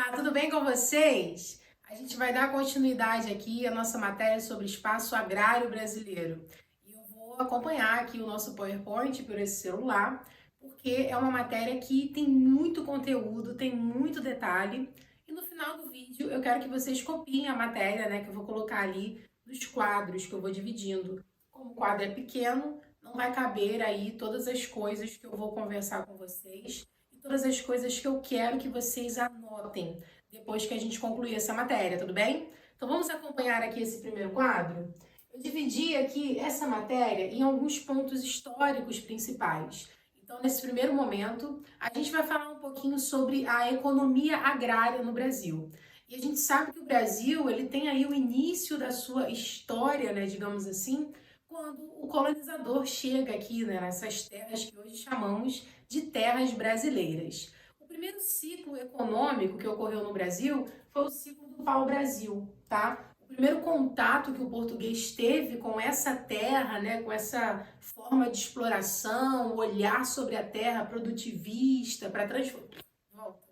Tudo bem com vocês? A gente vai dar continuidade aqui à nossa matéria sobre espaço agrário brasileiro. E eu vou acompanhar aqui o nosso PowerPoint por esse celular, porque é uma matéria que tem muito conteúdo, tem muito detalhe. E no final do vídeo eu quero que vocês copiem a matéria, né, que eu vou colocar ali nos quadros que eu vou dividindo. Como o quadro é pequeno, não vai caber aí todas as coisas que eu vou conversar com vocês todas as coisas que eu quero que vocês anotem depois que a gente concluir essa matéria, tudo bem? Então vamos acompanhar aqui esse primeiro quadro? Eu dividi aqui essa matéria em alguns pontos históricos principais. Então, nesse primeiro momento, a gente vai falar um pouquinho sobre a economia agrária no Brasil. E a gente sabe que o Brasil, ele tem aí o início da sua história, né, digamos assim, quando o colonizador chega aqui, né, nessas terras que hoje chamamos de terras brasileiras. O primeiro ciclo econômico que ocorreu no Brasil foi o ciclo do pau-brasil, tá? O primeiro contato que o português teve com essa terra, né, com essa forma de exploração, olhar sobre a terra produtivista para transformar. Volta.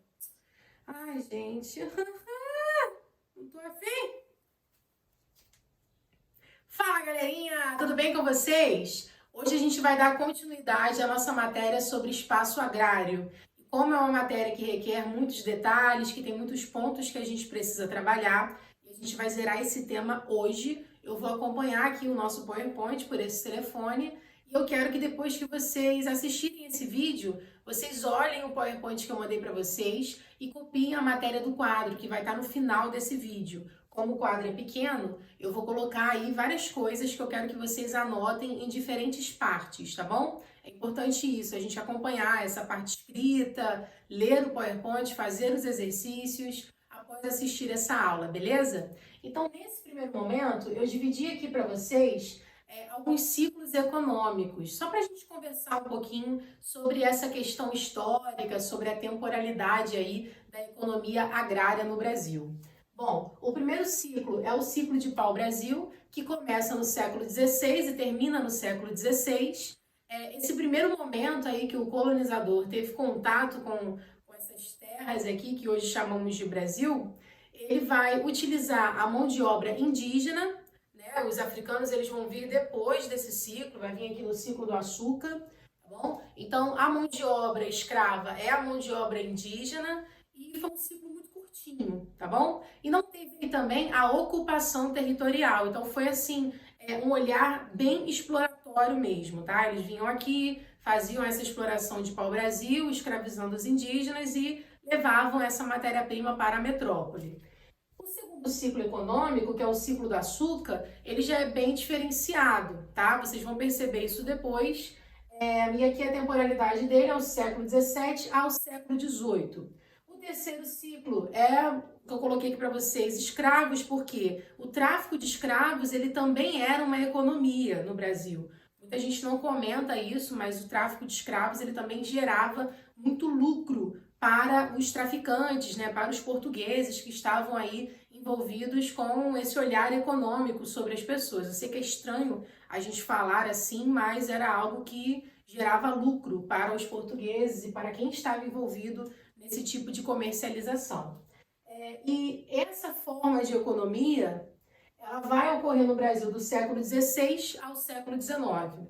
Ai, gente, não tô afim. Fala, galerinha, tudo bem com vocês? Hoje a gente vai dar continuidade à nossa matéria sobre espaço agrário. Como é uma matéria que requer muitos detalhes, que tem muitos pontos que a gente precisa trabalhar, e a gente vai zerar esse tema hoje. Eu vou acompanhar aqui o nosso PowerPoint por esse telefone e eu quero que depois que vocês assistirem esse vídeo, vocês olhem o PowerPoint que eu mandei para vocês e copiem a matéria do quadro, que vai estar no final desse vídeo. Como o quadro é pequeno, eu vou colocar aí várias coisas que eu quero que vocês anotem em diferentes partes, tá bom? É importante isso, a gente acompanhar essa parte escrita, ler o PowerPoint, fazer os exercícios após assistir essa aula, beleza? Então, nesse primeiro momento, eu dividi aqui para vocês alguns ciclos econômicos, só para a gente conversar um pouquinho sobre essa questão histórica, sobre a temporalidade aí da economia agrária no Brasil. Bom, o primeiro ciclo é o ciclo de pau-brasil, que começa no século XVI e termina no século XVI. Esse primeiro momento aí que o colonizador teve contato com essas terras aqui, que hoje chamamos de Brasil, ele vai utilizar a mão de obra indígena, né? Os africanos eles vão vir depois desse ciclo, vai vir aqui no ciclo do açúcar, tá bom? Então, a mão de obra escrava é a mão de obra indígena e foi um ciclo muito curtinho, tá bom? E não teve também a ocupação territorial, então foi assim, um olhar bem exploratório mesmo, tá? Eles vinham aqui, faziam essa exploração de pau-brasil, escravizando os indígenas e levavam essa matéria-prima para a metrópole. O segundo ciclo econômico, que é o ciclo do açúcar, ele já é bem diferenciado, tá? Vocês vão perceber isso depois. E aqui a temporalidade dele é o século XVII ao século XVIII. O terceiro ciclo é, que eu coloquei aqui para vocês, escravos, porque o tráfico de escravos ele também era uma economia no Brasil. Muita gente não comenta isso, mas o tráfico de escravos ele também gerava muito lucro para os traficantes, né, para os portugueses que estavam aí envolvidos com esse olhar econômico sobre as pessoas. Eu sei que é estranho a gente falar assim, mas era algo que gerava lucro para os portugueses e para quem estava envolvido nesse tipo de comercialização. E essa forma de economia, ela vai ocorrer no Brasil do século XVI ao século XIX,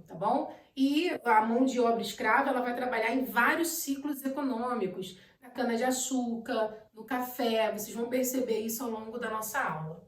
tá bom? E a mão de obra escrava, ela vai trabalhar em vários ciclos econômicos, na cana-de-açúcar, no café, vocês vão perceber isso ao longo da nossa aula.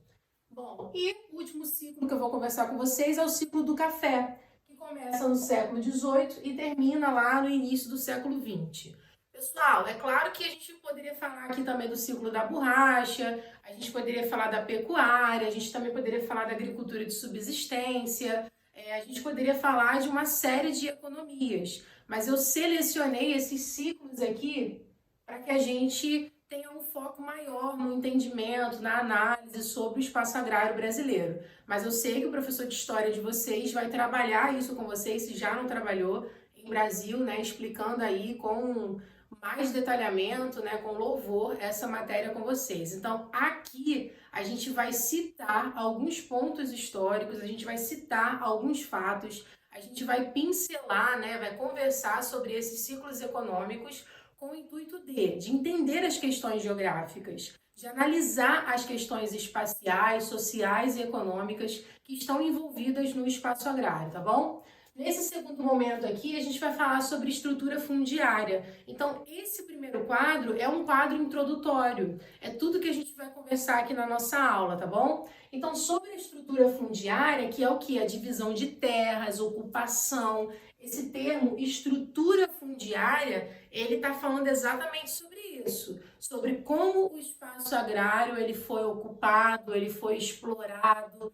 Bom, e o último ciclo que eu vou conversar com vocês é o ciclo do café, que começa no século XVIII e termina lá no início do século XX. Pessoal, é claro que a gente poderia falar aqui também do ciclo da borracha, a gente poderia falar da pecuária, a gente também poderia falar da agricultura de subsistência, a gente poderia falar de uma série de economias, mas eu selecionei esses ciclos aqui para que a gente tenha um foco maior no entendimento, na análise sobre o espaço agrário brasileiro. Mas eu sei que o professor de história de vocês vai trabalhar isso com vocês, se já não trabalhou em Brasil, né, explicando aí com mais detalhamento, né, com louvor, essa matéria com vocês. Então, aqui a gente vai citar alguns pontos históricos, a gente vai citar alguns fatos, a gente vai pincelar, né, vai conversar sobre esses ciclos econômicos com o intuito de entender as questões geográficas, de analisar as questões espaciais, sociais e econômicas que estão envolvidas no espaço agrário, tá bom? Nesse segundo momento aqui, a gente vai falar sobre estrutura fundiária. Então, esse primeiro quadro é um quadro introdutório. É tudo que a gente vai conversar aqui na nossa aula, tá bom? Então, sobre a estrutura fundiária, que é o que? A divisão de terras, ocupação. Esse termo, estrutura fundiária, ele está falando exatamente sobre isso, sobre como o espaço agrário ele foi ocupado, ele foi explorado,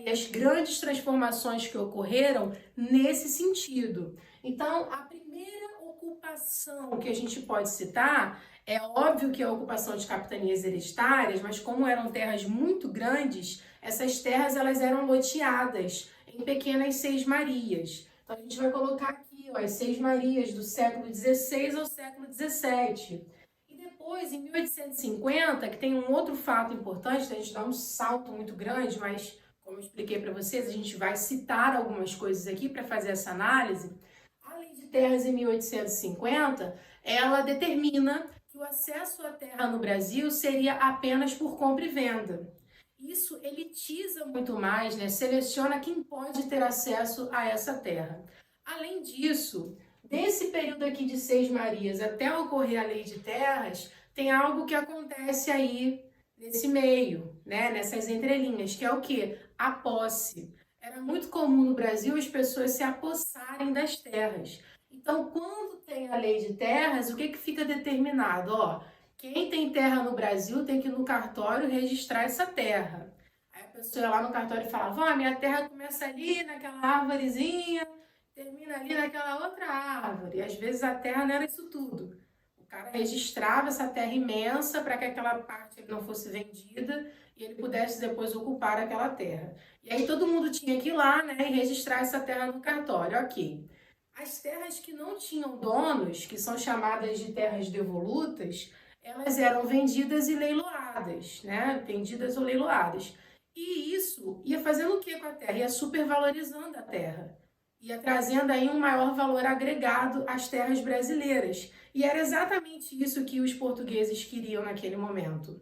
e as grandes transformações que ocorreram nesse sentido. Então, a primeira ocupação que a gente pode citar é óbvio que é a ocupação de capitanias hereditárias, mas como eram terras muito grandes, essas terras elas eram loteadas em pequenas seis-marias. Então, a gente vai colocar aqui ó, as seis-marias do século XVI ao século XVII. E depois, em 1850, que tem um outro fato importante, a gente dá um salto muito grande, mas como eu expliquei para vocês, a gente vai citar algumas coisas aqui para fazer essa análise. A Lei de Terras em 1850, ela determina que o acesso à terra no Brasil seria apenas por compra e venda. Isso elitiza muito mais, né? Seleciona quem pode ter acesso a essa terra. Além disso, desse período aqui de Seis Marias até ocorrer a Lei de Terras, tem algo que acontece aí nesse meio, né? Nessas entrelinhas, que é o quê? A posse. Era muito comum no Brasil as pessoas se apossarem das terras. Então, quando tem a Lei de Terras, o que fica determinado? Ó, quem tem terra no Brasil tem que ir no cartório registrar essa terra. Aí a pessoa ia lá no cartório e falava, minha terra começa ali naquela árvorezinha, termina ali naquela outra árvore. E às vezes a terra não era isso tudo. O cara registrava essa terra imensa para que aquela parte não fosse vendida e ele pudesse depois ocupar aquela terra. E aí todo mundo tinha que ir lá, né, e registrar essa terra no cartório, ok. As terras que não tinham donos, que são chamadas de terras devolutas, elas eram vendidas e leiloadas, né, vendidas ou leiloadas. E isso ia fazendo o que com a terra? Ia supervalorizando a terra. Ia trazendo aí um maior valor agregado às terras brasileiras. E era exatamente isso que os portugueses queriam naquele momento.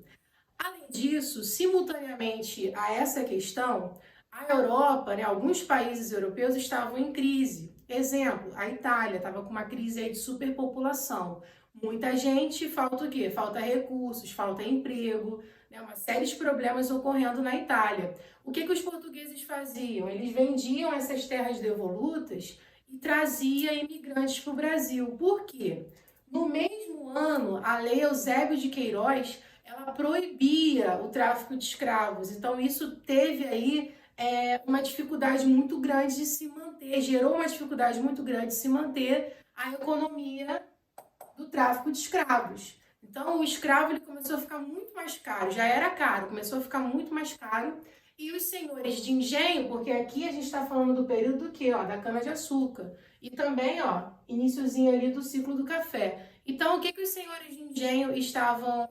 Além disso, simultaneamente a essa questão, a Europa, né, alguns países europeus estavam em crise. Exemplo, a Itália estava com uma crise aí de superpopulação. Muita gente, falta o quê? Falta recursos, falta emprego, né, uma série de problemas ocorrendo na Itália. O que os portugueses faziam? Eles vendiam essas terras devolutas e traziam imigrantes para o Brasil. Por quê? No mesmo ano, a Lei Eusébio de Queiroz ela proibia o tráfico de escravos. Então, isso teve aí uma dificuldade muito grande de se manter, gerou uma dificuldade muito grande de se manter a economia do tráfico de escravos. Então, o escravo ele começou a ficar muito mais caro, já era caro, começou a ficar muito mais caro. E os senhores de engenho, porque aqui a gente está falando do período do quê? Ó, da cana-de-açúcar. E também, ó, iniciozinho ali do ciclo do café. Então, o que os senhores de engenho estavam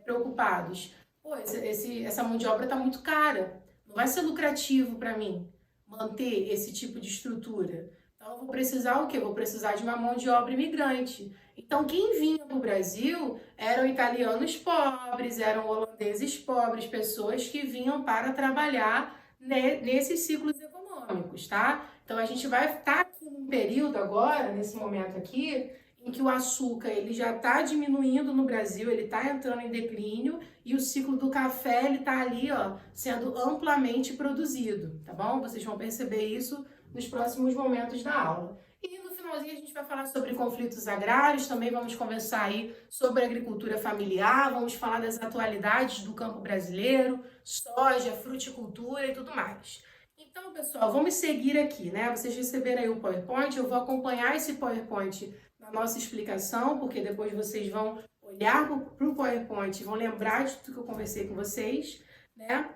preocupados? Pô, essa mão de obra está muito cara. Não vai ser lucrativo para mim manter esse tipo de estrutura. Então, eu vou precisar o quê? Vou precisar de uma mão de obra imigrante. Então, quem vinha para o Brasil eram italianos pobres, eram holandeses pobres, pessoas que vinham para trabalhar nesses ciclos econômicos, tá? Então, a gente vai estar aqui num período agora, nesse momento aqui, em que o açúcar ele já está diminuindo no Brasil, ele está entrando em declínio e o ciclo do café ele está ali, ó, sendo amplamente produzido, tá bom? Vocês vão perceber isso nos próximos momentos da aula. E no finalzinho a gente vai falar sobre conflitos agrários, também vamos conversar aí sobre agricultura familiar, vamos falar das atualidades do campo brasileiro, soja, fruticultura e tudo mais. Então, pessoal, vamos seguir aqui, né? Vocês receberam aí o PowerPoint, eu vou acompanhar esse PowerPoint na nossa explicação, porque depois vocês vão olhar para o PowerPoint e vão lembrar de tudo que eu conversei com vocês, né?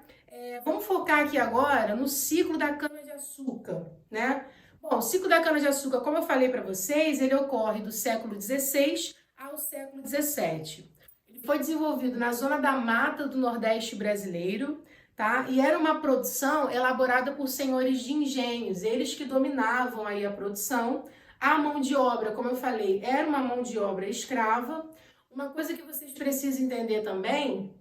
Vamos focar aqui agora no ciclo da cana-de-açúcar, né? Bom, o ciclo da cana-de-açúcar, como eu falei para vocês, ele ocorre do século XVI ao século XVII. Ele foi desenvolvido na zona da mata do Nordeste brasileiro, tá? E era uma produção elaborada por senhores de engenhos, eles que dominavam aí a produção. A mão de obra, como eu falei, era uma mão de obra escrava. Uma coisa que vocês precisam entender também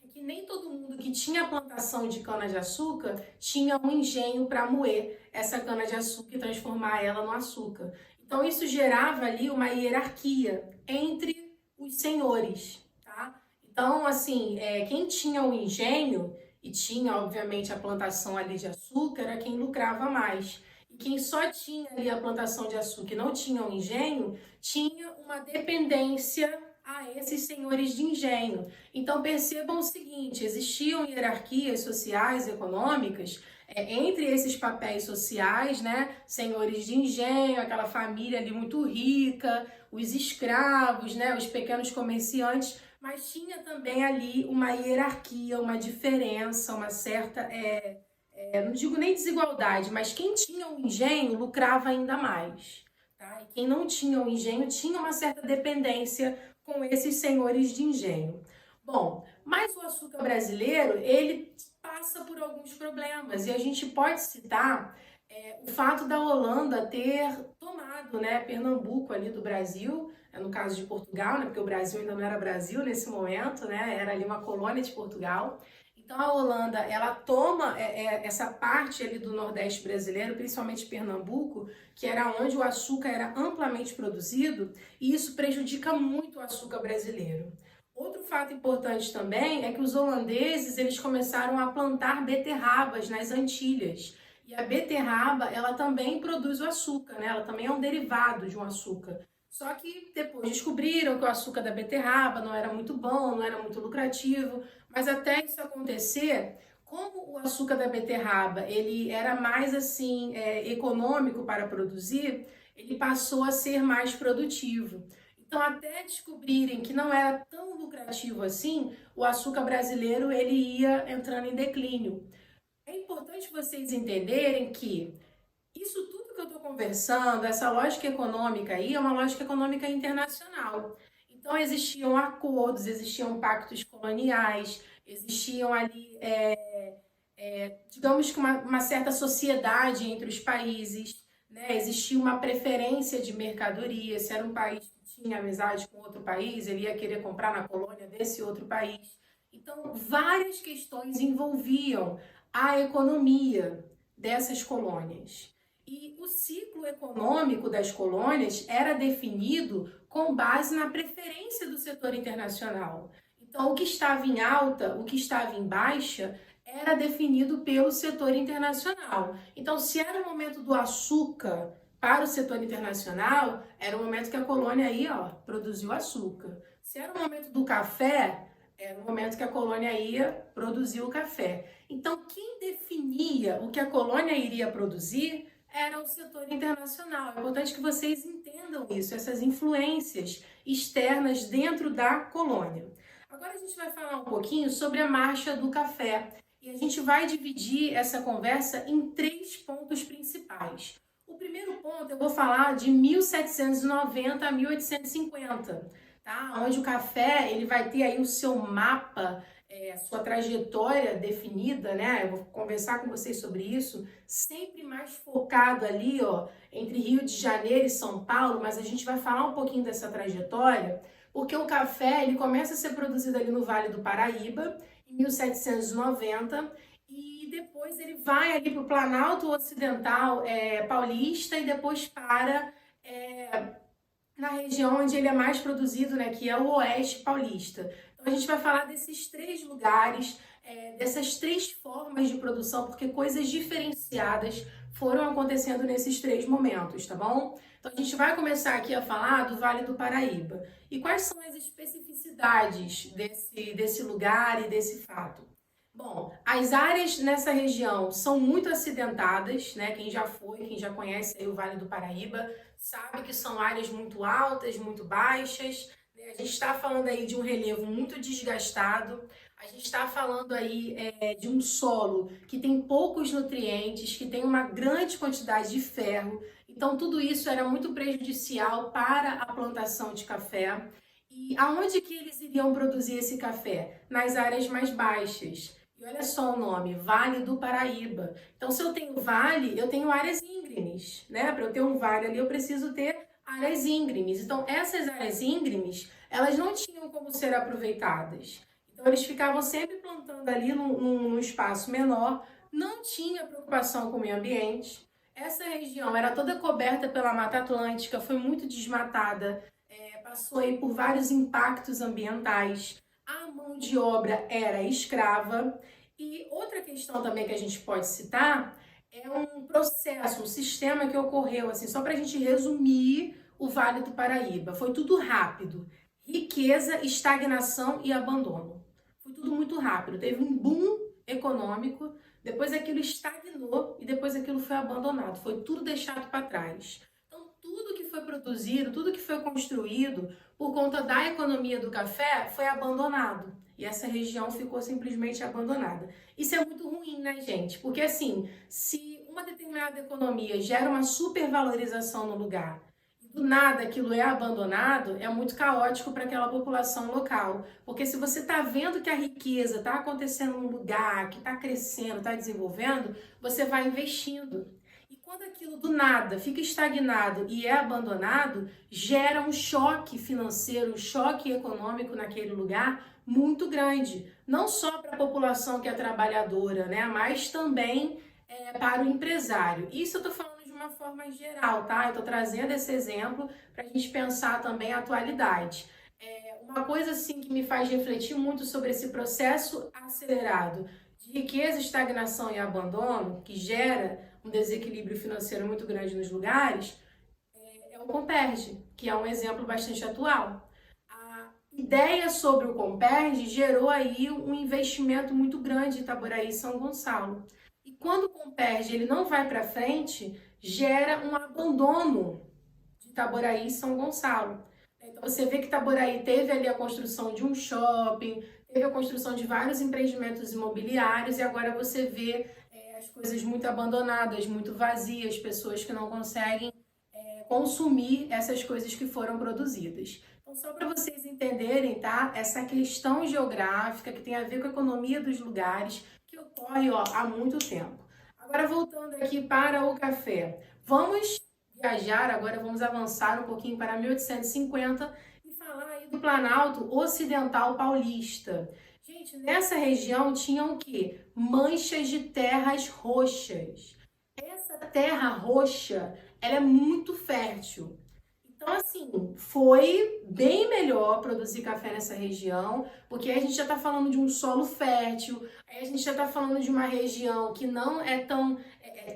é que nem todo mundo que tinha plantação de cana-de-açúcar tinha um engenho para moer essa cana-de-açúcar e transformar ela no açúcar. Então isso gerava ali uma hierarquia entre os senhores, tá? Então, assim, quem tinha o engenho e tinha, obviamente, a plantação ali de açúcar era quem lucrava mais. E quem só tinha ali a plantação de açúcar e não tinha o engenho, tinha uma dependência a esses senhores de engenho. Então percebam o seguinte: existiam hierarquias sociais e econômicas entre esses papéis sociais, né? Senhores de engenho, aquela família ali muito rica, os escravos, né? Os pequenos comerciantes, mas tinha também ali uma hierarquia, uma diferença, uma certa, não digo nem desigualdade, mas quem tinha o engenho lucrava ainda mais. Tá? E quem não tinha o engenho tinha uma certa dependência com esses senhores de engenho. Bom, mas o açúcar brasileiro, ele passa por alguns problemas e a gente pode citar o fato da Holanda ter tomado, né, Pernambuco ali do Brasil, no caso de Portugal, né, porque o Brasil ainda não era Brasil nesse momento, né, era ali uma colônia de Portugal. Então a Holanda, ela toma essa parte ali do Nordeste brasileiro, principalmente Pernambuco, que era onde o açúcar era amplamente produzido, e isso prejudica muito o açúcar brasileiro. Outro fato importante também é que os holandeses, eles começaram a plantar beterrabas nas Antilhas. E a beterraba, ela também produz o açúcar, né? Ela também é um derivado de um açúcar. Só que depois descobriram que o açúcar da beterraba não era muito bom, não era muito lucrativo, mas até isso acontecer, como o açúcar da beterraba ele era mais assim econômico para produzir, ele passou a ser mais produtivo. Então, até descobrirem que não era tão lucrativo assim, o açúcar brasileiro ele ia entrando em declínio. É importante vocês entenderem que isso tudo que eu estou conversando, essa lógica econômica aí, é uma lógica econômica internacional. Então, existiam acordos, existiam pactos coloniais, existiam ali, digamos que uma certa sociedade entre os países, né? Existia uma preferência de mercadoria, se era um país que tinha amizade com outro país, ele ia querer comprar na colônia desse outro país. Então, várias questões envolviam a economia dessas colônias. E o ciclo econômico das colônias era definido com base na preferência do setor internacional. Então, o que estava em alta, o que estava em baixa, era definido pelo setor internacional. Então, se era o momento do açúcar para o setor internacional, era o momento que a colônia aí, produziu açúcar. Se era o momento do café, era o momento que a colônia ia produzir o café. Então, quem definia o que a colônia iria produzir era o setor internacional. É importante que vocês entendam isso, essas influências externas dentro da colônia. Agora a gente vai falar um pouquinho sobre a marcha do café. E a gente vai dividir essa conversa em 3 pontos principais. O primeiro ponto eu vou falar de 1790 a 1850, tá? Onde o café ele vai ter aí o seu mapa, a sua trajetória definida, né? Eu vou conversar com vocês sobre isso, sempre mais focado ali, entre Rio de Janeiro e São Paulo, mas a gente vai falar um pouquinho dessa trajetória, porque o café ele começa a ser produzido ali no Vale do Paraíba, em 1790, e depois ele vai ali para o Planalto Ocidental paulista e depois para na região onde ele é mais produzido, né, que é o Oeste Paulista. Então a gente vai falar desses 3 lugares, dessas 3 formas de produção, porque coisas diferenciadas foram acontecendo nesses 3 momentos, tá bom? Então a gente vai começar aqui a falar do Vale do Paraíba. E quais são as especificidades desse lugar e desse fato? Bom, as áreas nessa região são muito acidentadas, né? Quem já foi, quem já conhece aí o Vale do Paraíba, sabe que são áreas muito altas, muito baixas, né? A gente está falando aí de um relevo muito desgastado, a gente está falando aí de um solo que tem poucos nutrientes, que tem uma grande quantidade de ferro, então tudo isso era muito prejudicial para a plantação de café. E aonde que eles iriam produzir esse café? Nas áreas mais baixas. E olha só o nome, Vale do Paraíba. Então, se eu tenho vale, eu tenho áreas íngremes, né? Para eu ter um vale ali, eu preciso ter áreas íngremes. Então, essas áreas íngremes, elas não tinham como ser aproveitadas. Então, eles ficavam sempre plantando ali num espaço menor, não tinha preocupação com o meio ambiente. Essa região era toda coberta pela Mata Atlântica, foi muito desmatada, passou aí por vários impactos ambientais. A mão de obra era escrava. E outra questão também que a gente pode citar é um processo, um sistema que ocorreu, assim, só para a gente resumir o Vale do Paraíba. Foi tudo rápido. Riqueza, estagnação e abandono. Foi tudo muito rápido. Teve um boom econômico, depois aquilo estagnou e depois aquilo foi abandonado. Foi tudo deixado para trás. Então, tudo que foi produzido, tudo que foi construído por conta da economia do café foi abandonado. E essa região ficou simplesmente abandonada. Isso é muito ruim, né, gente? Porque assim, se uma determinada economia gera uma supervalorização no lugar e do nada aquilo é abandonado, é muito caótico para aquela população local. Porque se você está vendo que a riqueza está acontecendo num lugar, que está crescendo, está desenvolvendo, você vai investindo. E quando aquilo do nada fica estagnado e é abandonado, gera um choque financeiro, um choque econômico naquele lugar muito grande. Não só para a população que é trabalhadora, né? Mas também para o empresário. Isso eu estou falando de uma forma geral, tá? Eu estou trazendo esse exemplo para a gente pensar também a atualidade. Uma coisa assim que me faz refletir muito sobre esse processo acelerado de riqueza, estagnação e abandono, que gera um desequilíbrio financeiro muito grande nos lugares, é o Comperj, que é um exemplo bastante atual. A ideia sobre o Comperj gerou aí um investimento muito grande em Itaboraí e São Gonçalo. E quando o Comperj ele não vai para frente, gera um abandono de Itaboraí e São Gonçalo. Então você vê que Itaboraí teve ali a construção de um shopping, teve a construção de vários empreendimentos imobiliários e agora você vê as coisas muito abandonadas, muito vazias, pessoas que não conseguem consumir essas coisas que foram produzidas. Então, só para vocês entenderem, tá? Essa questão geográfica que tem a ver com a economia dos lugares, que ocorre há muito tempo. Agora, voltando aqui para o café. Vamos viajar, agora vamos avançar um pouquinho para 1850 e falar aí do Planalto Ocidental Paulista. Gente, nessa região tinham o quê? Manchas de terras roxas. Essa terra roxa, ela é muito fértil. Então, assim, foi bem melhor produzir café nessa região, porque aí a gente já está falando de um solo fértil, aí a gente já está falando de uma região que não é tão...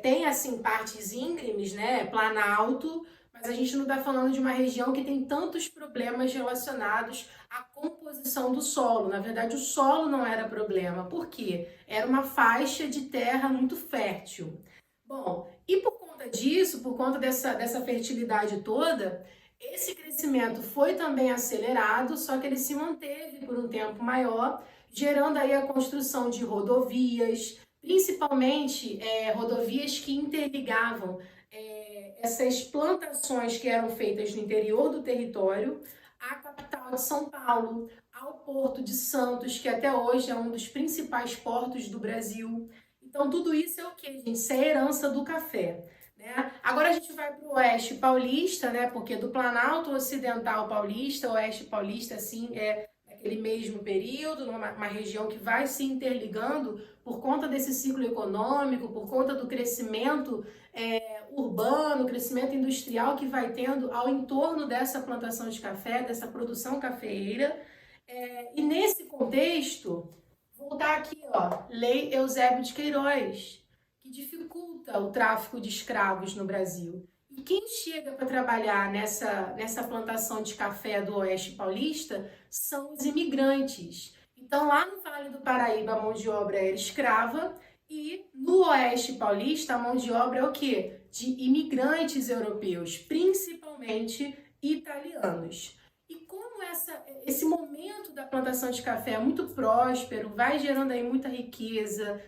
tem, assim, partes íngremes, né? Planalto, mas a gente não está falando de uma região que tem tantos problemas relacionados à composição do solo. Na verdade, o solo não era problema. Por quê? Era uma faixa de terra muito fértil. Bom, e por conta disso, por conta dessa fertilidade toda, esse crescimento foi também acelerado, só que ele se manteve por um tempo maior, gerando aí a construção de rodovias, principalmente rodovias que interligavam essas plantações que eram feitas no interior do território à capital de São Paulo, ao Porto de Santos, que até hoje é um dos principais portos do Brasil. Então, tudo isso é o quê, gente? Isso é herança do café, né? Agora a gente vai para o Oeste Paulista, né? Porque do Planalto Ocidental Paulista, Oeste Paulista, assim, é aquele mesmo período, uma região que vai se interligando por conta desse ciclo econômico, por conta do crescimento urbano, crescimento industrial que vai tendo ao entorno dessa plantação de café, dessa produção cafeeira. E nesse contexto, voltar aqui, ó, Lei Eusébio de Queiroz, que dificulta o tráfico de escravos no Brasil. E quem chega para trabalhar nessa plantação de café do Oeste Paulista são os imigrantes. Então, lá no Vale do Paraíba, a mão de obra era escrava e no Oeste Paulista, a mão de obra é o quê? De imigrantes europeus, principalmente italianos. E como esse momento da plantação de café é muito próspero, vai gerando aí muita riqueza,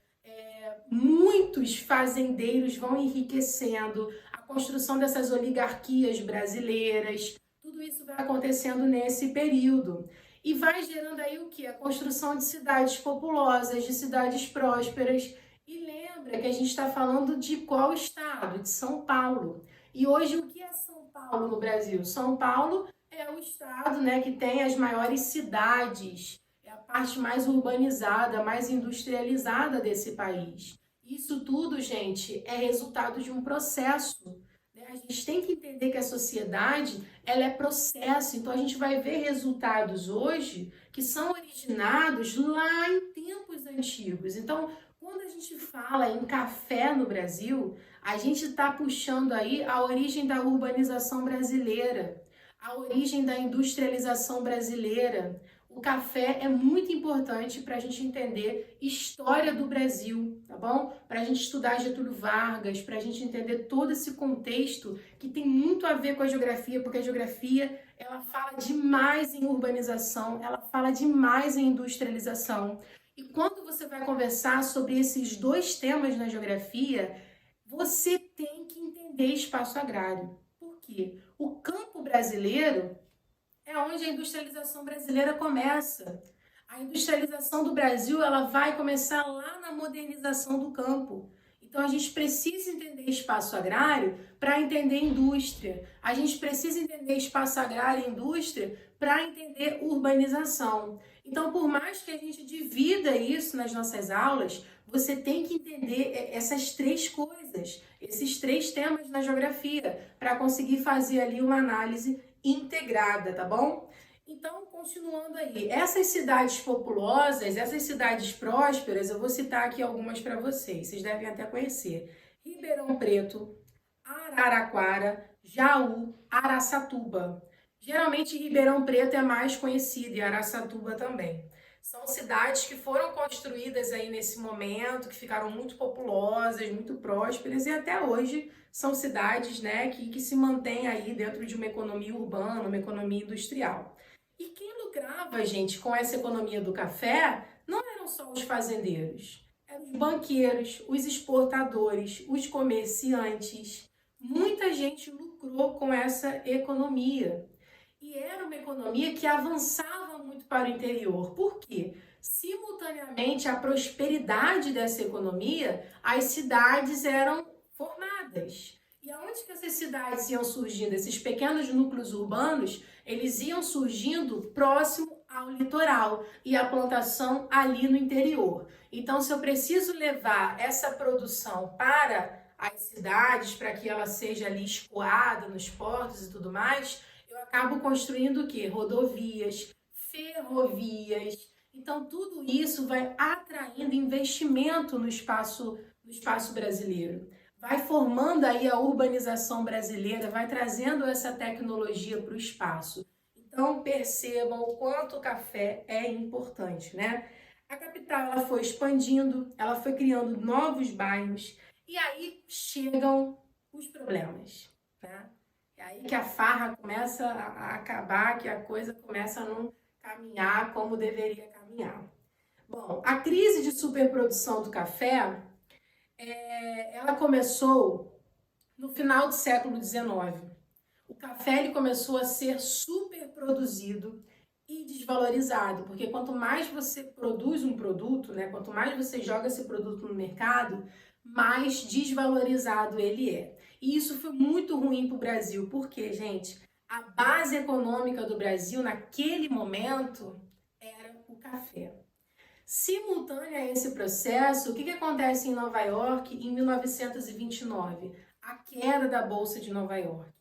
muitos fazendeiros vão enriquecendo, a construção dessas oligarquias brasileiras, tudo isso vai acontecendo nesse período. E vai gerando aí o quê? A construção de cidades populosas, de cidades prósperas. E lembra que a gente está falando de qual estado? De São Paulo. E hoje o que é São Paulo no Brasil? São Paulo é o estado, né, que tem as maiores cidades, é a parte mais urbanizada, mais industrializada desse país. Isso tudo, gente, é resultado de um processo, né? A gente tem que entender que a sociedade, ela é processo, então a gente vai ver resultados hoje que são originados lá em tempos antigos. Então, quando a gente fala em café no Brasil, a gente está puxando aí a origem da urbanização brasileira, a origem da industrialização brasileira. O café é muito importante para a gente entender história do Brasil, tá bom? Para a gente estudar Getúlio Vargas, para a gente entender todo esse contexto que tem muito a ver com a geografia, porque a geografia ela fala demais em urbanização, ela fala demais em industrialização. E quando você vai conversar sobre esses dois temas na geografia, você tem que entender espaço agrário. Por quê? O campo brasileiro é onde a industrialização brasileira começa. A industrialização do Brasil, ela vai começar lá na modernização do campo. Então a gente precisa entender espaço agrário para entender indústria. A gente precisa entender espaço agrário e indústria para entender urbanização. Então, por mais que a gente divida isso nas nossas aulas, você tem que entender essas três coisas, esses três temas na geografia, para conseguir fazer ali uma análise integrada, tá bom? Então, continuando aí, essas cidades populosas, essas cidades prósperas, eu vou citar aqui algumas para vocês devem até conhecer. Ribeirão Preto, Araraquara, Jaú, Araçatuba. Geralmente Ribeirão Preto é mais conhecido e Araçatuba também. São cidades que foram construídas aí nesse momento, que ficaram muito populosas, muito prósperas e até hoje são cidades, né, que se mantêm aí dentro de uma economia urbana, uma economia industrial. E quem lucrava, gente, com essa economia do café não eram só os fazendeiros, eram os banqueiros, os exportadores, os comerciantes. Muita gente lucrou com essa economia. E era uma economia que avançava muito para o interior. Por quê? Simultaneamente à prosperidade dessa economia, as cidades eram formadas. E aonde que essas cidades iam surgindo? Esses pequenos núcleos urbanos, eles iam surgindo próximo ao litoral e a plantação ali no interior. Então, se eu preciso levar essa produção para as cidades, para que ela seja ali escoada nos portos e tudo mais, eu acabo construindo o quê? Rodovias, ferrovias. Então, tudo isso vai atraindo investimento no espaço brasileiro. Vai formando aí a urbanização brasileira, vai trazendo essa tecnologia para o espaço. Então, percebam o quanto o café é importante, né? A capital ela foi expandindo, ela foi criando novos bairros e aí chegam os problemas, né? É aí que a farra começa a acabar, que a coisa começa a não caminhar como deveria caminhar. Bom, a crise de superprodução do café, ela começou no final do século XIX. O café ele começou a ser superproduzido e desvalorizado, porque quanto mais você produz um produto, né, quanto mais você joga esse produto no mercado, mais desvalorizado ele é. E isso foi muito ruim para o Brasil, porque, gente, a base econômica do Brasil naquele momento era o café. Simultâneo a esse processo, o que acontece em Nova York em 1929? A queda da Bolsa de Nova York.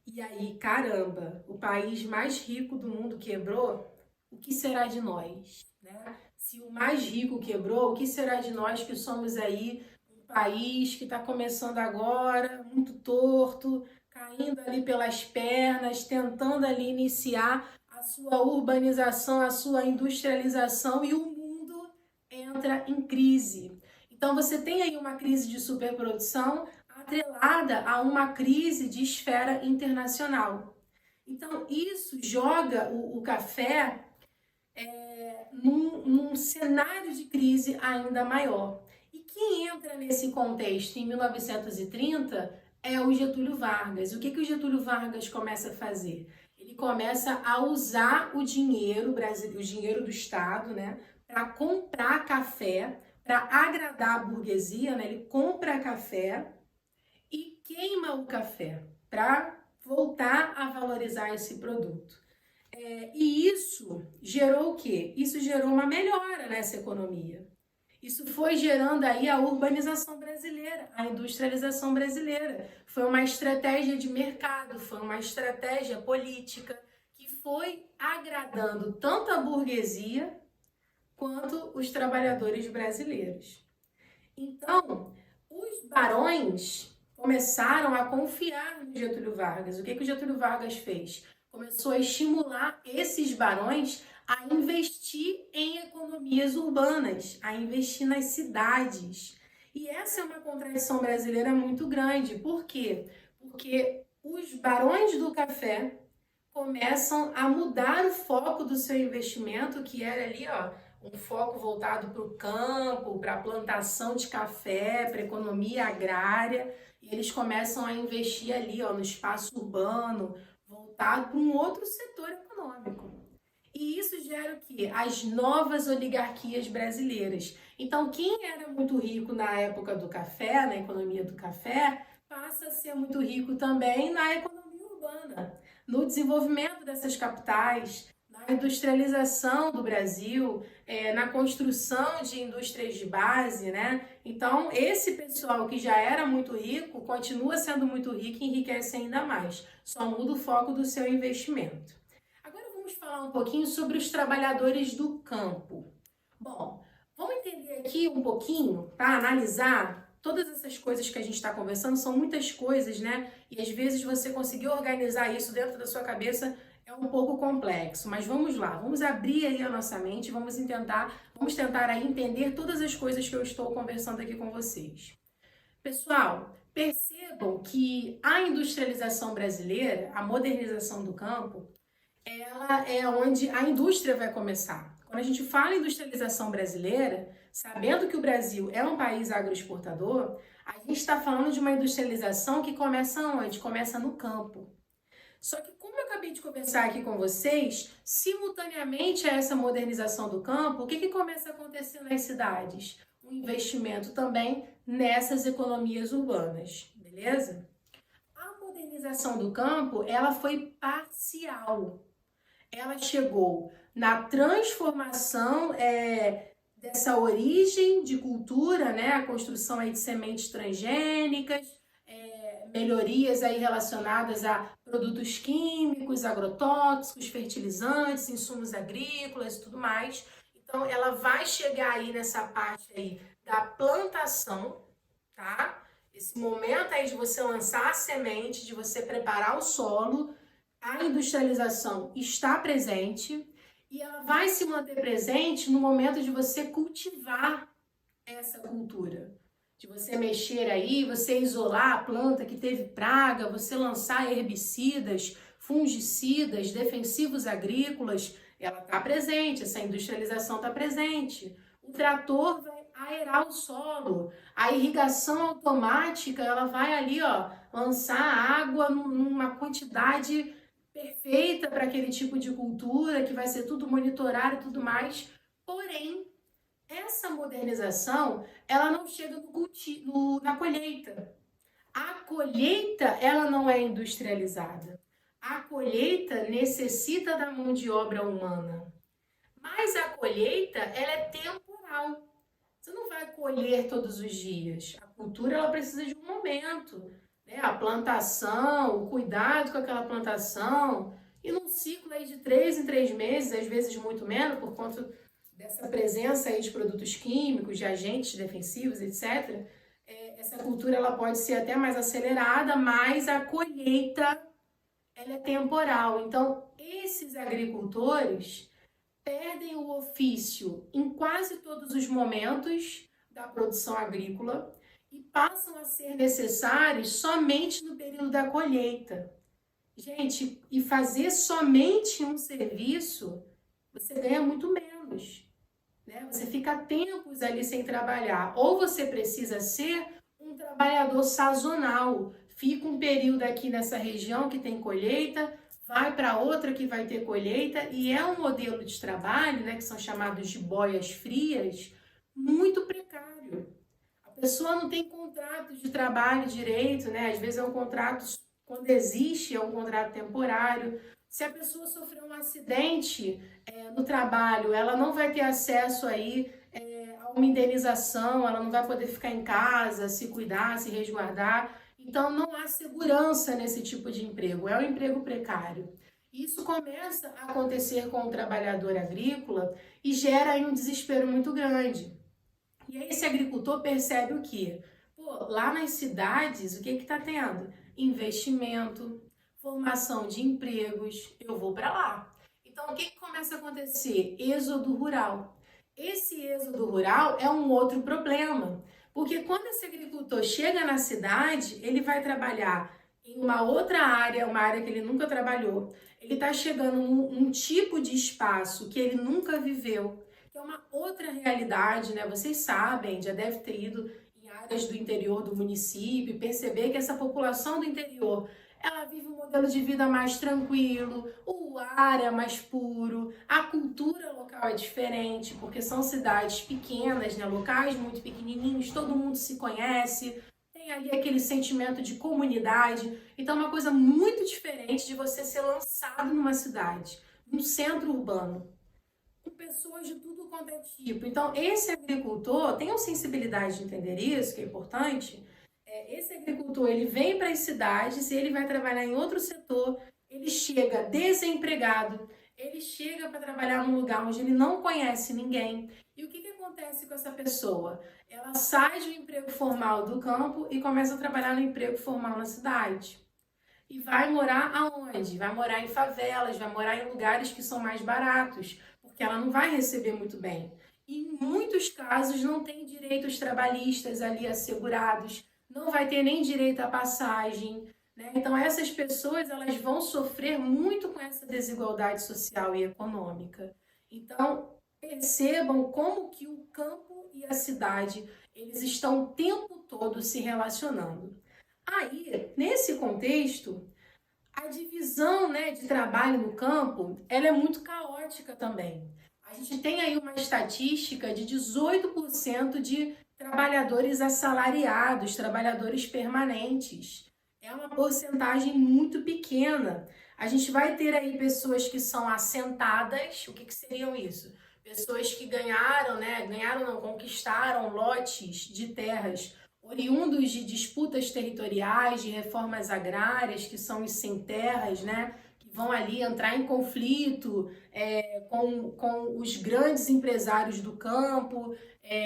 E aí, caramba, o país mais rico do mundo quebrou, o que será de nós, né? Se o mais rico quebrou, o que será de nós que somos aí um país que está começando agora, muito torto, caindo ali pelas pernas, tentando ali iniciar a sua urbanização, a sua industrialização e o mundo entra em crise. Então você tem aí uma crise de superprodução atrelada a uma crise de esfera internacional. Então, isso joga o café num cenário de crise ainda maior. E quem entra nesse contexto em 1930 é o Getúlio Vargas. O que o Getúlio Vargas começa a fazer? Ele começa a usar o dinheiro do Estado, né, para comprar café, para agradar a burguesia, né? Ele compra café e queima o café para voltar a valorizar esse produto. E isso gerou o quê? Isso gerou uma melhora nessa economia. Isso foi gerando aí a urbanização brasileira, a industrialização brasileira. Foi uma estratégia de mercado, foi uma estratégia política que foi agradando tanto a burguesia quanto os trabalhadores brasileiros. Então, os barões começaram a confiar no Getúlio Vargas. O que o Getúlio Vargas fez? Começou a estimular esses barões a investir em economias urbanas, a investir nas cidades. E essa é uma contradição brasileira muito grande. Por quê? Porque os barões do café começam a mudar o foco do seu investimento, que era ali, ó, um foco voltado para o campo, para a plantação de café, para a economia agrária, e eles começam a investir ali, ó, no espaço urbano, voltado para um outro setor econômico. E isso gera o quê? As novas oligarquias brasileiras. Então, quem era muito rico na época do café, na economia do café, passa a ser muito rico também na economia urbana, no desenvolvimento dessas capitais, na industrialização do Brasil, na construção de indústrias de base, né? Então, esse pessoal que já era muito rico, continua sendo muito rico e enriquece ainda mais. Só muda o foco do seu investimento. Agora vamos falar um pouquinho sobre os trabalhadores do campo. Bom, vamos entender aqui um pouquinho, para analisar todas essas coisas que a gente está conversando, são muitas coisas, né? E às vezes você conseguir organizar isso dentro da sua cabeça é um pouco complexo, mas vamos lá, vamos abrir aí a nossa mente, vamos tentar aí entender todas as coisas que eu estou conversando aqui com vocês. Pessoal, percebam que a industrialização brasileira, a modernização do campo, ela é onde a indústria vai começar. Quando a gente fala em industrialização brasileira, sabendo que o Brasil é um país agroexportador, a gente está falando de uma industrialização que começa onde? Começa no campo. Só que, como eu acabei de conversar aqui com vocês, simultaneamente a essa modernização do campo, o que começa a acontecer nas cidades? Um investimento também nessas economias urbanas, beleza? A modernização do campo, ela foi parcial. Ela chegou na transformação dessa origem de cultura, né? A construção aí de sementes transgênicas, melhorias aí relacionadas a produtos químicos, agrotóxicos, fertilizantes, insumos agrícolas e tudo mais. Então, ela vai chegar aí nessa parte aí da plantação, tá? Esse momento aí de você lançar a semente, de você preparar o solo, a industrialização está presente e ela vai se manter presente no momento de você cultivar essa cultura. De você mexer aí, você isolar a planta que teve praga, você lançar herbicidas, fungicidas, defensivos agrícolas, ela está presente, essa industrialização está presente. O trator vai aerar o solo, a irrigação automática, ela vai ali, ó, lançar água numa quantidade perfeita para aquele tipo de cultura, que vai ser tudo monitorado e tudo mais. Porém, essa modernização, ela não chega na colheita. A colheita, ela não é industrializada. A colheita necessita da mão de obra humana. Mas a colheita, ela é temporal. Você não vai colher todos os dias. A cultura, ela precisa de um momento, né? A plantação, o cuidado com aquela plantação. E num ciclo aí de 3 em 3 meses, às vezes muito menos, por conta dessa presença aí de produtos químicos, de agentes defensivos, etc., essa cultura ela pode ser até mais acelerada, mas a colheita ela é temporal. Então, esses agricultores perdem o ofício em quase todos os momentos da produção agrícola e passam a ser necessários somente no período da colheita. Gente, e fazer somente um serviço, você ganha muito menos. Você fica tempos ali sem trabalhar. Ou você precisa ser um trabalhador sazonal. Fica um período aqui nessa região que tem colheita, vai para outra que vai ter colheita, e é um modelo de trabalho, né, que são chamados de boias frias, muito precário. A pessoa não tem contrato de trabalho direito, né? Às vezes é um contrato, quando existe, é um contrato temporário. Se a pessoa sofreu um acidente no trabalho, ela não vai ter acesso aí a uma indenização, ela não vai poder ficar em casa, se cuidar, se resguardar. Então não há segurança nesse tipo de emprego, é um emprego precário. Isso começa a acontecer com o trabalhador agrícola e gera aí um desespero muito grande. E aí esse agricultor percebe o quê? Pô, lá nas cidades, o que está tendo? Investimento, formação de empregos, eu vou para lá. Então, o que começa a acontecer? Êxodo rural. Esse êxodo rural é um outro problema, porque quando esse agricultor chega na cidade, ele vai trabalhar em uma outra área, uma área que ele nunca trabalhou. Ele está chegando num tipo de espaço que ele nunca viveu, que é uma outra realidade, né? Vocês sabem, já deve ter ido em áreas do interior do município, perceber que essa população do interior, ela vive um modelo de vida mais tranquilo, o ar é mais puro, a cultura local é diferente, porque são cidades pequenas, né? Locais muito pequenininhos, todo mundo se conhece, tem ali aquele sentimento de comunidade. Então é uma coisa muito diferente de você ser lançado numa cidade, num centro urbano, com pessoas de tudo quanto é tipo. Então, esse agricultor, tem uma sensibilidade de entender isso, que é importante. Esse agricultor, ele vem para as cidades e ele vai trabalhar em outro setor, ele chega desempregado, ele chega para trabalhar num lugar onde ele não conhece ninguém. E o que acontece com essa pessoa? Ela sai de um emprego formal do campo e começa a trabalhar no emprego formal na cidade. E vai morar aonde? Vai morar em favelas, vai morar em lugares que são mais baratos, porque ela não vai receber muito bem. E em muitos casos não tem direitos trabalhistas ali assegurados, não vai ter nem direito à passagem, né? Então essas pessoas elas vão sofrer muito com essa desigualdade social e econômica. Então percebam como que o campo e a cidade eles estão o tempo todo se relacionando. Aí, nesse contexto, a divisão, né, de trabalho no campo, ela é muito caótica também. A gente tem aí uma estatística de 18% de trabalhadores assalariados, trabalhadores permanentes. É uma porcentagem muito pequena. A gente vai ter aí pessoas que são assentadas. O que seriam isso? Pessoas que ganharam, né? Ganharam não, conquistaram lotes de terras oriundos de disputas territoriais, de reformas agrárias, que são os sem terras, né? Que vão ali entrar em conflito com os grandes empresários do campo,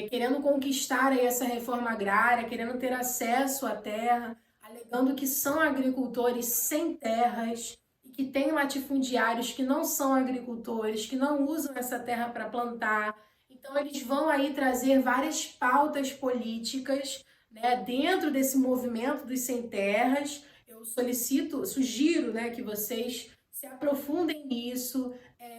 querendo conquistar aí essa reforma agrária, querendo ter acesso à terra, alegando que são agricultores sem terras e que têm latifundiários que não são agricultores, que não usam essa terra para plantar. Então eles vão aí trazer várias pautas políticas, né, dentro desse movimento dos sem terras. Eu sugiro, né, que vocês se aprofundem nisso,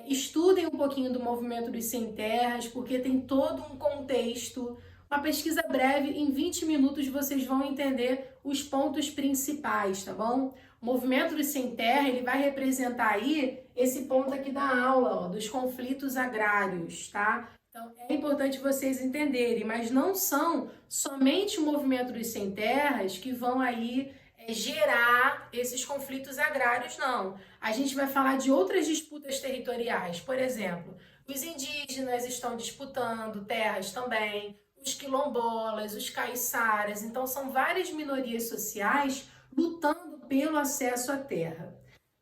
estudem um pouquinho do movimento dos sem terras, porque tem todo um contexto. Uma pesquisa breve, em 20 minutos vocês vão entender os pontos principais, tá bom? O movimento dos sem terra, ele vai representar aí esse ponto aqui da aula, ó, dos conflitos agrários, tá? Então, é importante vocês entenderem, mas não são somente o movimento dos sem terras que vão aí gerar esses conflitos agrários, não. A gente vai falar de outras disputas territoriais. Por exemplo, os indígenas estão disputando terras também, os quilombolas, os caiçaras. Então, são várias minorias sociais lutando pelo acesso à terra.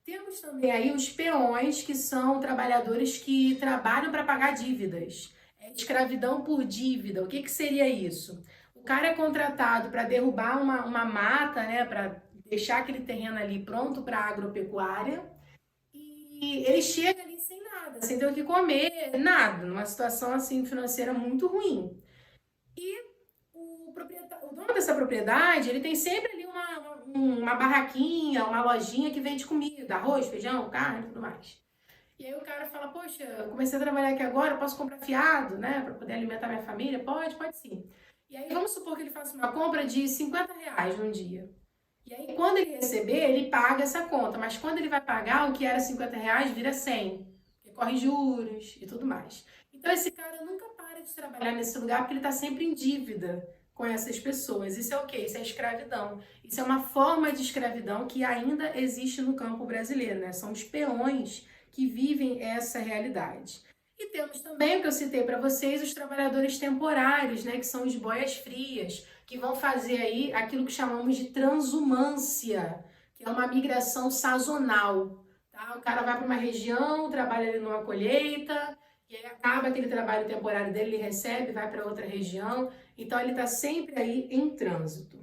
Temos também aí os peões, que são trabalhadores que trabalham para pagar dívidas. Escravidão por dívida. O que seria isso? O cara é contratado para derrubar uma mata, né, para deixar aquele terreno ali pronto para agropecuária, e ele chega ali sem nada, sem ter o que comer, nada, numa situação assim financeira muito ruim. E o dono dessa propriedade, ele tem sempre ali uma barraquinha, uma lojinha que vende comida, arroz, feijão, carne e tudo mais. E aí o cara fala, poxa, eu comecei a trabalhar aqui agora, posso comprar fiado, né, para poder alimentar minha família? Pode sim. E aí vamos supor que ele faça uma compra de R$ 50 num dia. E aí, quando ele receber, ele paga essa conta. Mas quando ele vai pagar, o que era R$ 50 vira 100. Porque corre juros e tudo mais. Então, esse cara nunca para de trabalhar nesse lugar porque ele está sempre em dívida com essas pessoas. Isso é o quê? Isso é escravidão. Isso é uma forma de escravidão que ainda existe no campo brasileiro, né? São os peões que vivem essa realidade. E temos também, o que eu citei para vocês, os trabalhadores temporários, né? Que são os boias frias, que vão fazer aí aquilo que chamamos de transumância, que é uma migração sazonal. Tá? O cara vai para uma região, trabalha ali numa colheita, e aí acaba aquele trabalho temporário dele, ele recebe, vai para outra região, então ele está sempre aí em trânsito.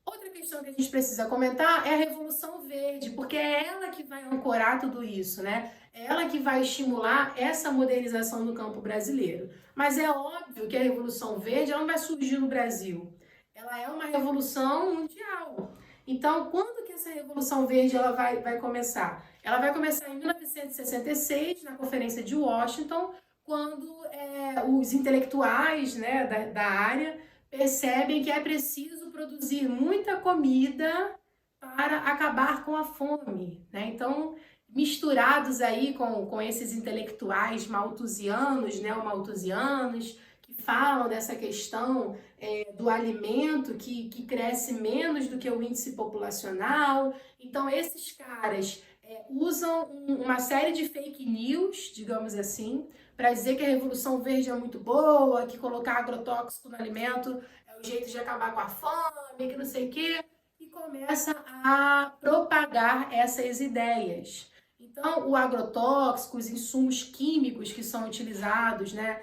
Outra questão que a gente precisa comentar é a Revolução Verde, porque é ela que vai ancorar tudo isso, né? É ela que vai estimular essa modernização do campo brasileiro. Mas é óbvio que a Revolução Verde ela não vai surgir no Brasil. Ela é uma revolução mundial. Então, quando que essa Revolução Verde ela vai começar? Ela vai começar em 1966, na Conferência de Washington, quando os intelectuais, né, da área percebem que é preciso produzir muita comida para acabar com a fome, né? Então, misturados aí com esses intelectuais malthusianos, neomalthusianos, que falam dessa questão do alimento que cresce menos do que o índice populacional. Então, esses caras usam uma série de fake news, digamos assim, para dizer que a Revolução Verde é muito boa, que colocar agrotóxico no alimento é o jeito de acabar com a fome, que não sei o quê, e começa a propagar essas ideias. Então, o agrotóxico, os insumos químicos que são utilizados, né,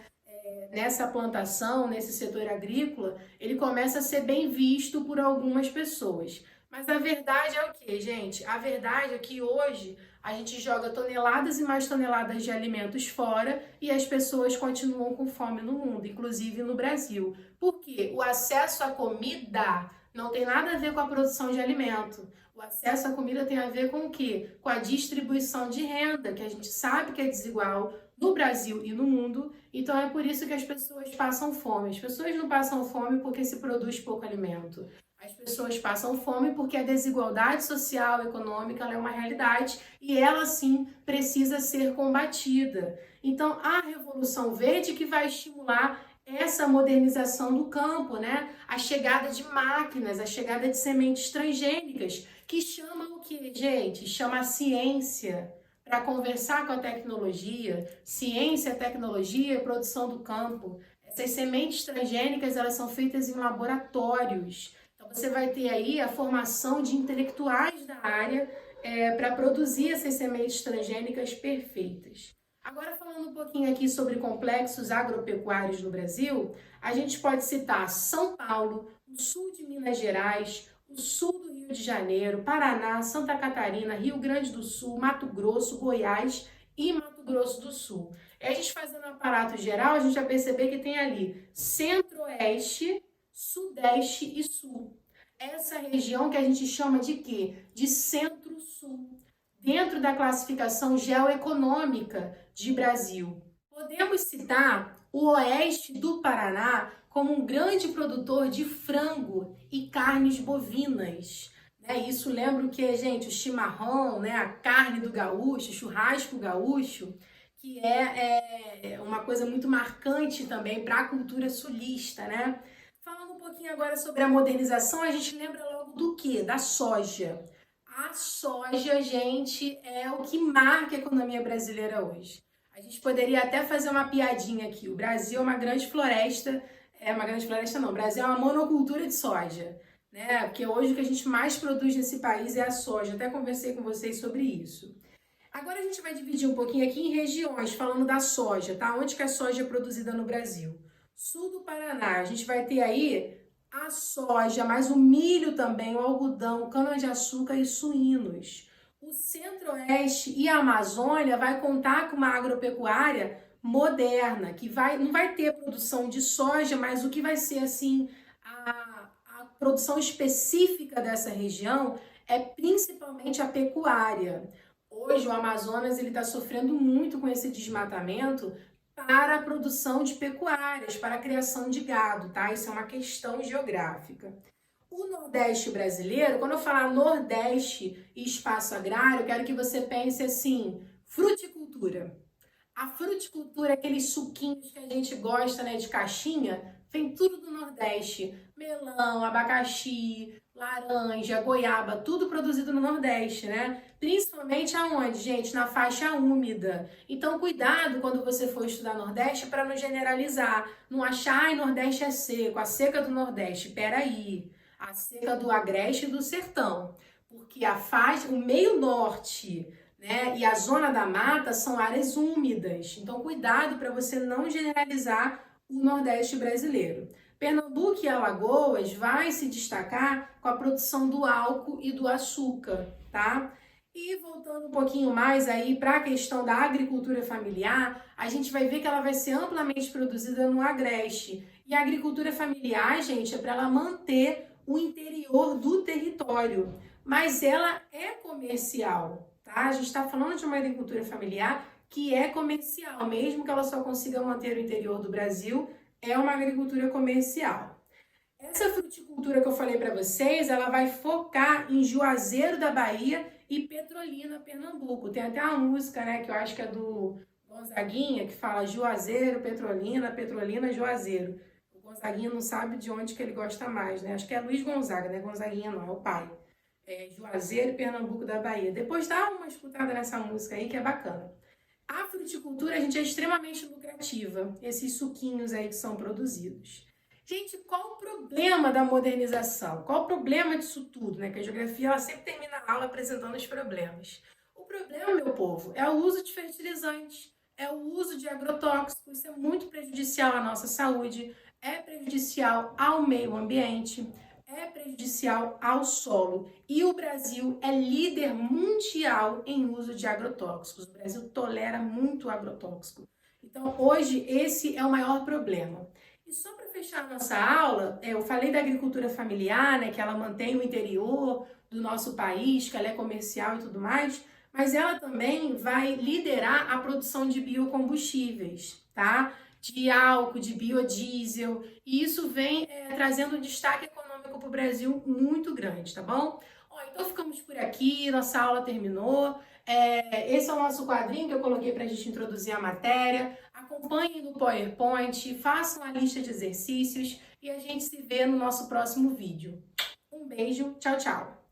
nessa plantação, nesse setor agrícola, ele começa a ser bem visto por algumas pessoas. Mas a verdade é o quê, gente? A verdade é que hoje a gente joga toneladas e mais toneladas de alimentos fora e as pessoas continuam com fome no mundo, inclusive no Brasil. Por quê? O acesso à comida não tem nada a ver com a produção de alimento. O acesso à comida tem a ver com o quê? Com a distribuição de renda, que a gente sabe que é desigual no Brasil e no mundo. Então é por isso que as pessoas passam fome. As pessoas não passam fome porque se produz pouco alimento. As pessoas passam fome porque a desigualdade social e econômica ela é uma realidade e ela sim precisa ser combatida. Então a Revolução Verde que vai estimular essa modernização do campo, né? A chegada de máquinas, a chegada de sementes transgênicas, que chamam o que, gente? Chama a ciência para conversar com a tecnologia, ciência, tecnologia e produção do campo. Essas sementes transgênicas, elas são feitas em laboratórios. Então, você vai ter aí a formação de intelectuais da área para produzir essas sementes transgênicas perfeitas. Agora, falando um pouquinho aqui sobre complexos agropecuários no Brasil, a gente pode citar São Paulo, o sul de Minas Gerais, o sul do Rio de Janeiro, Paraná, Santa Catarina, Rio Grande do Sul, Mato Grosso, Goiás e Mato Grosso do Sul. E a gente fazendo um aparato geral, a gente vai perceber que tem ali Centro-Oeste, Sudeste e Sul. Essa região que a gente chama de quê? De Centro-Sul, dentro da classificação geoeconômica de Brasil. Podemos citar o oeste do Paraná como um grande produtor de frango e carnes bovinas. Isso lembra o que, gente? O chimarrão, né? A carne do gaúcho, o churrasco gaúcho, que é uma coisa muito marcante também para a cultura sulista, né? Falando um pouquinho agora sobre a modernização, a gente lembra logo do quê? Da soja. A soja, gente, é o que marca a economia brasileira hoje. A gente poderia até fazer uma piadinha aqui. O Brasil é uma grande floresta, o Brasil é uma monocultura de soja, né? Porque hoje o que a gente mais produz nesse país é a soja. Até conversei com vocês sobre isso. Agora a gente vai dividir um pouquinho aqui em regiões, falando da soja, tá? Onde que a soja é produzida no Brasil? Sul do Paraná, a gente vai ter aí a soja, mas o milho também, o algodão, cana-de-açúcar e suínos. O Centro-Oeste e a Amazônia vai contar com uma agropecuária moderna, que não vai ter produção de soja, mas o que vai ser assim a produção específica dessa região é principalmente a pecuária. Hoje o Amazonas ele está sofrendo muito com esse desmatamento para a produção de pecuárias, para a criação de gado, tá? Isso é uma questão geográfica. O Nordeste brasileiro, quando eu falar Nordeste e espaço agrário, eu quero que você pense assim, fruticultura. A fruticultura, aqueles suquinhos que a gente gosta, né, de caixinha, vem tudo do Nordeste. Melão, abacaxi, laranja, goiaba, tudo produzido no Nordeste, né? Principalmente aonde, gente? Na faixa úmida. Então, cuidado quando você for estudar Nordeste para não generalizar. Não achar, ai, Nordeste é seco, a seca do Nordeste. Peraí. A seca do Agreste e do Sertão. Porque a faixa, o meio norte, né, e a zona da mata são áreas úmidas. Então, cuidado para você não generalizar o Nordeste brasileiro. Pernambuco e Alagoas vai se destacar com a produção do álcool e do açúcar, tá? E voltando um pouquinho mais aí para a questão da agricultura familiar, a gente vai ver que ela vai ser amplamente produzida no Agreste. E a agricultura familiar, gente, é para ela manter o interior do território, mas ela é comercial. Tá? A gente está falando de uma agricultura familiar que é comercial, mesmo que ela só consiga manter o interior do Brasil, é uma agricultura comercial. Essa fruticultura que eu falei para vocês, ela vai focar em Juazeiro da Bahia e Petrolina, Pernambuco. Tem até uma música, né, que eu acho que é do Gonzaguinha, que fala Juazeiro, Petrolina, Petrolina, Juazeiro. O Gonzaguinha não sabe de onde que ele gosta mais, né? Acho que é Luiz Gonzaga, né? Gonzaguinha não, é o pai. Juazeiro e Pernambuco da Bahia. Depois dá uma escutada nessa música aí que é bacana. A fruticultura, gente, é extremamente lucrativa, esses suquinhos aí que são produzidos. Gente, qual o problema da modernização? Qual o problema disso tudo, né? Que a geografia, ela sempre termina a aula apresentando os problemas. O problema, meu povo, é o uso de fertilizantes, é o uso de agrotóxicos, isso é muito prejudicial à nossa saúde, é prejudicial ao meio ambiente, é prejudicial ao solo. E o Brasil é líder mundial em uso de agrotóxicos. O Brasil tolera muito agrotóxico. Então, hoje, esse é o maior problema. E só para fechar a nossa aula, eu falei da agricultura familiar, né, que ela mantém o interior do nosso país, que ela é comercial e tudo mais, mas ela também vai liderar a produção de biocombustíveis, tá? De álcool, de biodiesel, e isso vem trazendo um destaque econômico para o Brasil muito grande, tá bom? Então ficamos por aqui, nossa aula terminou. Esse é o nosso quadrinho que eu coloquei para a gente introduzir a matéria. Acompanhem no PowerPoint, façam a lista de exercícios e a gente se vê no nosso próximo vídeo. Um beijo, tchau, tchau!